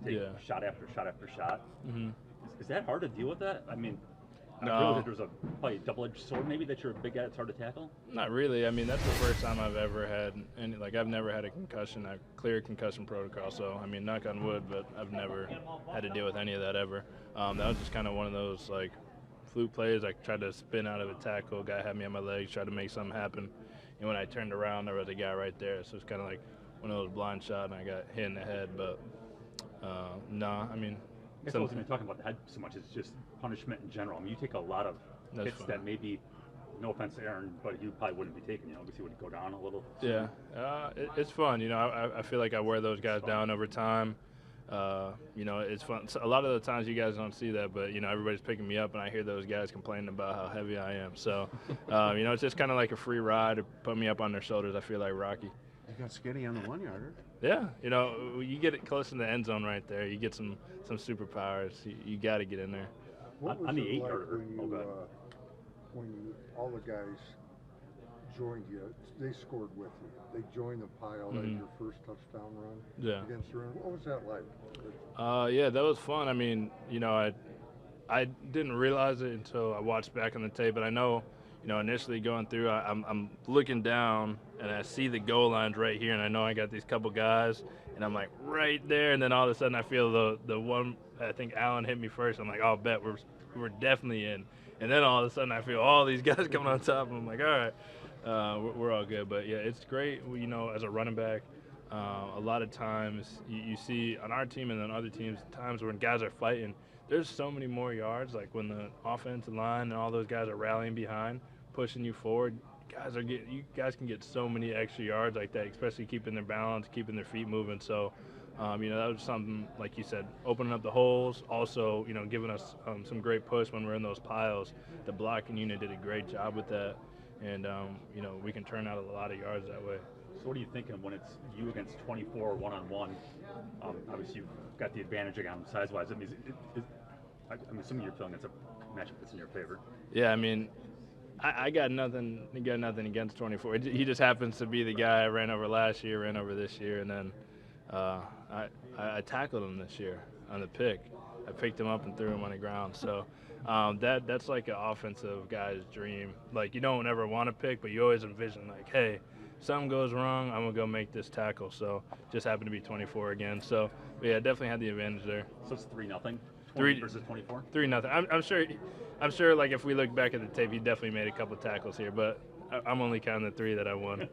take Yeah. shot after shot after shot. Mm-hmm. Is that hard to deal with that? I mean, I No. realize that there's probably a double-edged sword maybe that you're a big guy that's hard to tackle. Not really. I mean, that's the first time I've ever had any. Like, I've never had a concussion. I've cleared concussion protocol. So, I mean, knock on wood, but I've never had to deal with any of that ever. That was just kind of one of those like fluke plays. I tried to spin out of a tackle. Guy had me on my legs, tried to make something happen. And when I turned around, there was a guy right there. So it's kind of like one of those blind shots, and I got hit in the head. But no, I mean, I guess I wasn't even talking about the head so much. It's just punishment in general. I mean, you take a lot of hits fun. that maybe, no offense to Aaron, but you probably wouldn't be taking. You know, obviously would go down a little. Yeah, it's fun. You know, I feel like I wear those guys down over time. You know, it's fun. So a lot of the times you guys don't see that, but, you know, everybody's picking me up, and I hear those guys complaining about how heavy I am. So, you know, it's just kind of like a free ride. Put me up on their shoulders. I feel like Rocky. You got skinny on the 1 yarder. Yeah, you know, you get it close in the end zone right there. You get some superpowers. You got to get in there. What was On the it 8 like yarder. when all the guys joined you? They scored with you. They joined the pile at your first touchdown run against the run. What was that like? Yeah, that was fun. I mean, you know, I didn't realize it until I watched back on the tape, but I know, you know, initially going through, I'm looking down and I see the goal lines right here, and I know I got these couple guys, and I'm like right there, and then all of a sudden I feel the one, I think Allen hit me first. I'm like, oh, bet we're definitely in. And then all of a sudden I feel all these guys coming on top, and I'm like, all right, we're all good. But yeah, it's great, you know, as a running back. A lot of times you see on our team and on other teams, times when guys are fighting, there's so many more yards, like when the offensive line and all those guys are rallying behind, pushing you forward. You guys can get so many extra yards like that, especially keeping their balance, keeping their feet moving. So, you know, that was something, like you said, opening up the holes. Also, you know, giving us some great push when we're in those piles. The blocking unit did a great job with that, and you know, we can turn out a lot of yards that way. So what are you thinking when it's you against 24 one-on-one? Obviously, you've got the advantage again size-wise. I mean, I'm assuming you're feeling it's a matchup that's in your favor. Yeah, I mean, I got nothing against 24. He just happens to be the guy I ran over last year, ran over this year, and then I tackled him this year on the pick. I picked him up and threw him on the ground. So that's like an offensive guy's dream. Like, you don't ever want to pick, but you always envision, like, hey, something goes wrong, I'm going to go make this tackle. So just happened to be 24 again. So, yeah, definitely had the advantage there. So it's 3-0. 3 versus 24. 3-0. I'm sure. Like, if we look back at the tape, he definitely made a couple tackles here, but I'm only counting the 3 that I won.